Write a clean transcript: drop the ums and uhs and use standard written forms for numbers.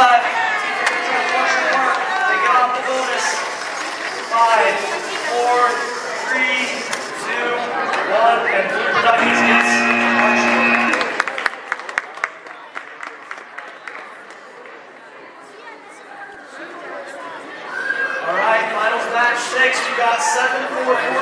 left. Team's going to push the mark. They get off the bonus. 5, 4, 3, 2, 1, and Blue Productions gets all right, finals match 6. We got 7, 4, 4.